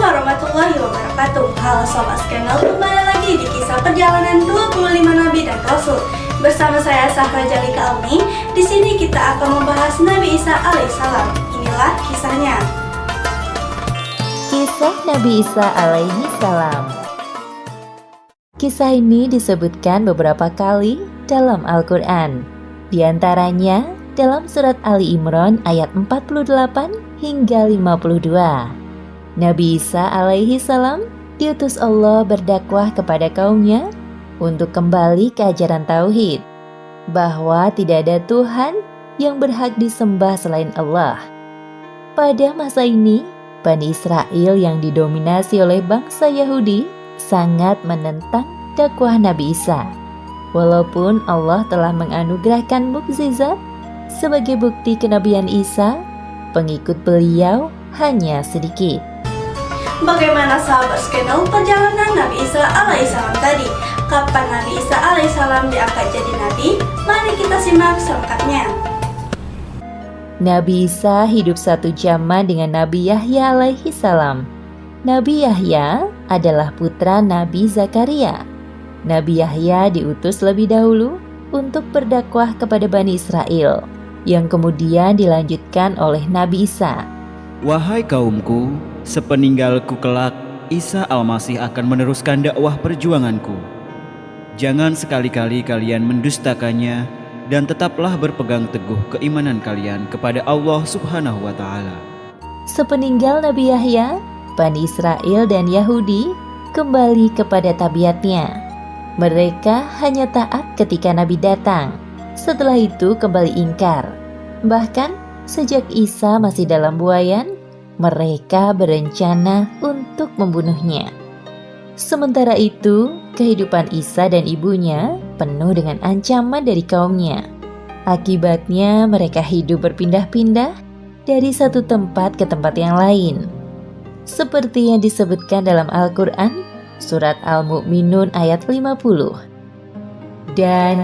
warahmatullahi wabarakatuh. Halo Sobat Channel, kembali lagi di kisah perjalanan 25 Nabi dan Rasul. Bersama saya Sahra Jalika Almi. Di sini kita akan membahas Nabi Isa alaihissalam. Inilah kisahnya. Kisah Nabi Isa alaihi salam. Kisah ini disebutkan beberapa kali dalam Al-Quran. Di antaranya dalam surat Ali Imran ayat 48 hingga 52. Nabi Isa alaihi salam diutus Allah berdakwah kepada kaumnya untuk kembali ke ajaran tauhid, bahwa tidak ada Tuhan yang berhak disembah selain Allah. Pada masa ini, Bani Israel yang didominasi oleh bangsa Yahudi sangat menentang dakwah Nabi Isa. Walaupun Allah telah menganugerahkan mukjizat sebagai bukti kenabian Isa, pengikut beliau hanya sedikit. Bagaimana sahabat Channel perjalanan Nabi Isa alaihissalam tadi? Kapan Nabi Isa alaihissalam diangkat jadi nabi? Mari kita simak selengkapnya. Nabi Isa hidup satu zaman dengan Nabi Yahya alaihi salam. Nabi Yahya adalah putra Nabi Zakaria. Nabi Yahya diutus lebih dahulu untuk berdakwah kepada Bani Israel, yang kemudian dilanjutkan oleh Nabi Isa. Wahai kaumku, sepeninggalku kelak, Isa Al-Masih akan meneruskan dakwah perjuanganku. Jangan sekali-kali kalian mendustakannya, dan tetaplah berpegang teguh keimanan kalian kepada Allah Subhanahu wa Ta'ala. Sepeninggal Nabi Yahya, Bani Israel dan Yahudi kembali kepada tabiatnya. Mereka hanya taat ketika Nabi datang. Setelah itu kembali ingkar. Bahkan sejak Isa masih dalam buayan, mereka berencana untuk membunuhnya. Sementara itu, kehidupan Isa dan ibunya penuh dengan ancaman dari kaumnya. Akibatnya mereka hidup berpindah-pindah dari satu tempat ke tempat yang lain. Seperti yang disebutkan dalam Al-Quran, surat Al-Mu'minun ayat 50. Dan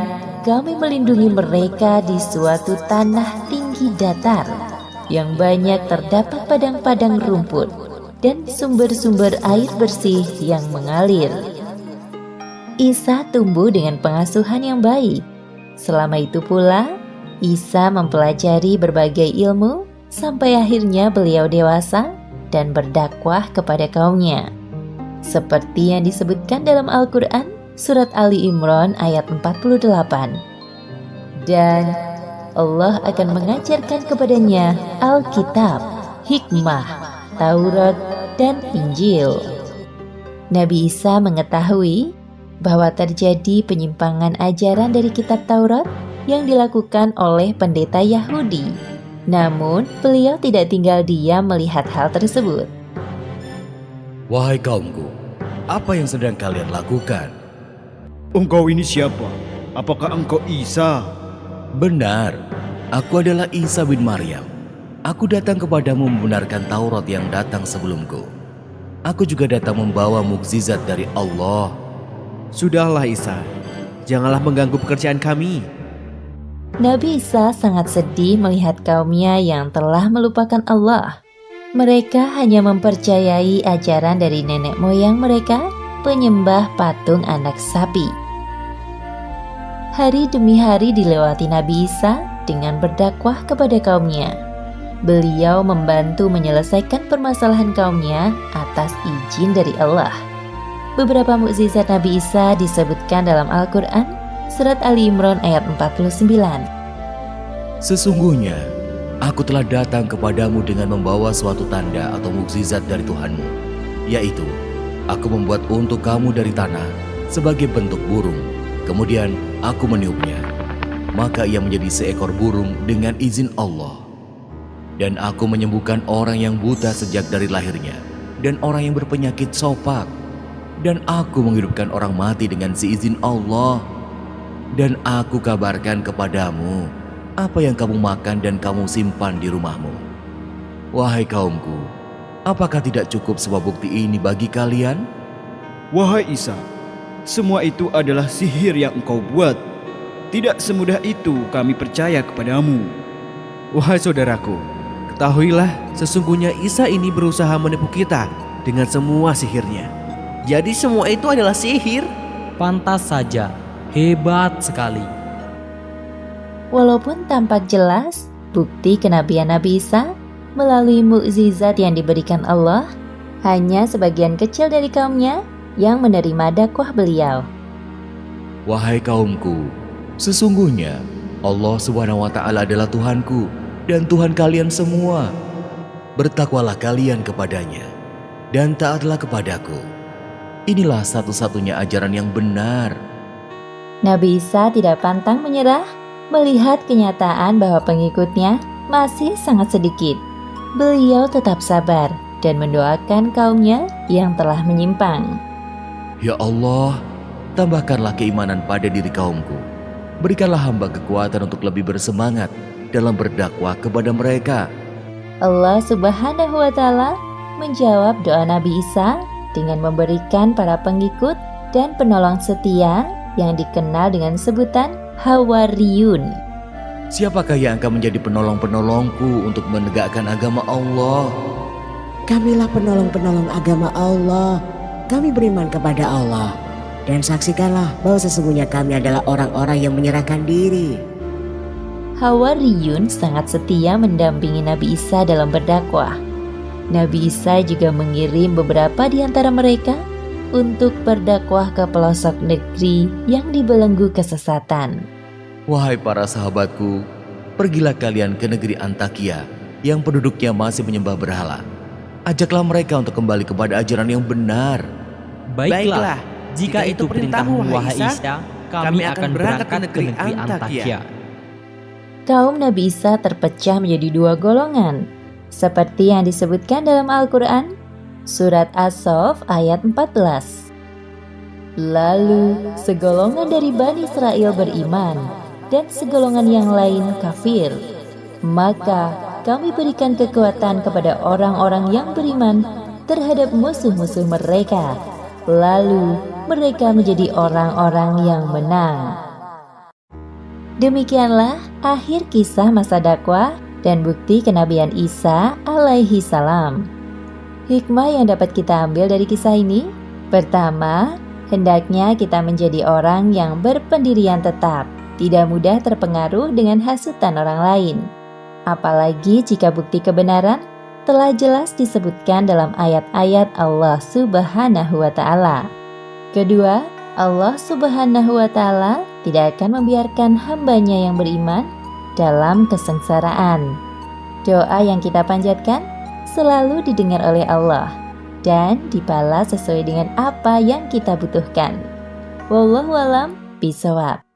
kami melindungi mereka di suatu tanah tinggi datar, yang banyak terdapat padang-padang rumput dan sumber-sumber air bersih yang mengalir. Isa tumbuh dengan pengasuhan yang baik. Selama itu pula, Isa mempelajari berbagai ilmu sampai akhirnya beliau dewasa dan berdakwah kepada kaumnya. Seperti yang disebutkan dalam Al-Quran, surat Ali Imran ayat 48. Dan Allah akan mengajarkan kepadanya Alkitab, hikmah, Taurat, dan Injil. Nabi Isa mengetahui bahwa terjadi penyimpangan ajaran dari kitab Taurat yang dilakukan oleh pendeta Yahudi. Namun, beliau tidak tinggal diam melihat hal tersebut. Wahai kaumku, apa yang sedang kalian lakukan? Engkau ini siapa? Apakah engkau Isa? Benar, aku adalah Isa bin Maryam. Aku datang kepadamu membenarkan Taurat yang datang sebelumku. Aku juga datang membawa mukjizat dari Allah. Sudahlah Isa, janganlah mengganggu pekerjaan kami. Nabi Isa sangat sedih melihat kaumnya yang telah melupakan Allah. Mereka hanya mempercayai ajaran dari nenek moyang mereka, penyembah patung anak sapi. Hari demi hari dilewati Nabi Isa dengan berdakwah kepada kaumnya. Beliau membantu menyelesaikan permasalahan kaumnya atas izin dari Allah. Beberapa mukjizat Nabi Isa disebutkan dalam Al-Quran, surat Ali Imran ayat 49. Sesungguhnya, aku telah datang kepadamu dengan membawa suatu tanda atau mukjizat dari Tuhanmu, yaitu aku membuat untuk kamu dari tanah sebagai bentuk burung. Kemudian aku meniupnya, maka ia menjadi seekor burung dengan izin Allah. Dan aku menyembuhkan orang yang buta sejak dari lahirnya, dan orang yang berpenyakit sopak. Dan aku menghidupkan orang mati dengan seizin Allah. Dan aku kabarkan kepadamu apa yang kamu makan dan kamu simpan di rumahmu. Wahai kaumku, apakah tidak cukup sebuah bukti ini bagi kalian? Wahai Isa, semua itu adalah sihir yang engkau buat. Tidak semudah itu kami percaya kepadamu. Wahai saudaraku, ketahuilah sesungguhnya Isa ini berusaha menipu kita dengan semua sihirnya. Jadi semua itu adalah sihir? Pantas saja, hebat sekali. Walaupun tampak jelas bukti kenabian Nabi Isa melalui mukjizat yang diberikan Allah, hanya sebagian kecil dari kaumnya yang menerima dakwah beliau. Wahai kaumku, sesungguhnya Allah Subhanahu wa Ta'ala adalah Tuhanku dan Tuhan kalian semua. Bertakwalah kalian kepadanya dan taatlah kepadaku. Inilah satu-satunya ajaran yang benar. Nabi Isa tidak pantang menyerah melihat kenyataan bahwa pengikutnya masih sangat sedikit. Beliau tetap sabar dan mendoakan kaumnya yang telah menyimpang. Ya Allah, tambahkanlah keimanan pada diri kaumku. Berikanlah hamba kekuatan untuk lebih bersemangat dalam berdakwah kepada mereka. Allah Subhanahu wa Ta'ala menjawab doa Nabi Isa dengan memberikan para pengikut dan penolong setia yang dikenal dengan sebutan Hawariyun. Siapakah yang akan menjadi penolong-penolongku untuk menegakkan agama Allah? Kamilah penolong-penolong agama Allah. Kami beriman kepada Allah. Dan saksikanlah bahwa sesungguhnya kami adalah orang-orang yang menyerahkan diri. Hawariyun sangat setia mendampingi Nabi Isa dalam berdakwah. Nabi Isa juga mengirim beberapa di antara mereka untuk berdakwah ke pelosok negeri yang dibelenggu kesesatan. Wahai para sahabatku, pergilah kalian ke negeri Antakia yang penduduknya masih menyembah berhala. Ajaklah mereka untuk kembali kepada ajaran yang benar. Baiklah, jika itu perintahmu, wahai Isa, Isa, kami akan berangkat ke negeri Antakia. Kaum Nabi Isa terpecah menjadi dua golongan, seperti yang disebutkan dalam Al-Quran, Surat As-Saff ayat 14. Lalu segolongan dari Bani Israel beriman, dan segolongan yang lain kafir. Maka kami berikan kekuatan kepada orang-orang yang beriman terhadap musuh-musuh mereka. Lalu mereka menjadi orang-orang yang menang. Demikianlah akhir kisah masa dakwah dan bukti kenabian Isa alaihi salam. Hikmah yang dapat kita ambil dari kisah ini, pertama, hendaknya kita menjadi orang yang berpendirian tetap, tidak mudah terpengaruh dengan hasutan orang lain. Apalagi jika bukti kebenaran telah jelas disebutkan dalam ayat-ayat Allah Subhanahu wa Ta'ala. Kedua, Allah Subhanahu wa Ta'ala tidak akan membiarkan hambanya yang beriman dalam kesengsaraan. Doa yang kita panjatkan selalu didengar oleh Allah dan dibalas sesuai dengan apa yang kita butuhkan. Wallahu a'lam bishawab.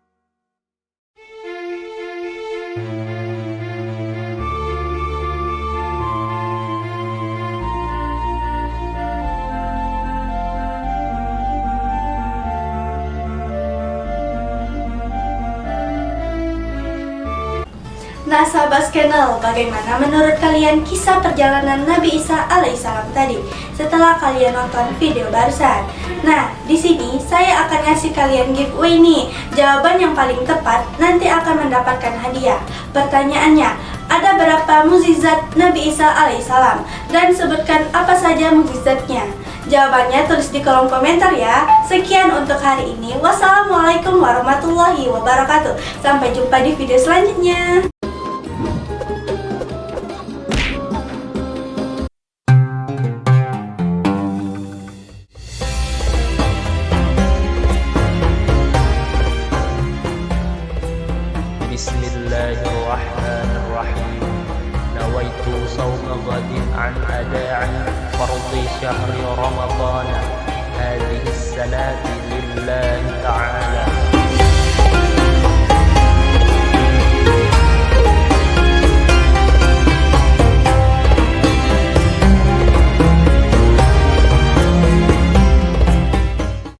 Nah sahabat channel, bagaimana menurut kalian kisah perjalanan Nabi Isa alaihissalam tadi setelah kalian nonton video barusan? Nah, di sini saya akan ngasih kalian giveaway nih. Jawaban yang paling tepat nanti akan mendapatkan hadiah. Pertanyaannya, ada berapa mukjizat Nabi Isa alaihissalam? Dan sebutkan apa saja mukjizatnya. Jawabannya tulis di kolom komentar ya. Sekian untuk hari ini. Wassalamualaikum warahmatullahi wabarakatuh. Sampai jumpa di video selanjutnya. Bismillahirrahmanirrahim. Nawaitu sawma ghadin an ada'i fardi syahri Ramadhan hadhihi salati lillahi ta'ala.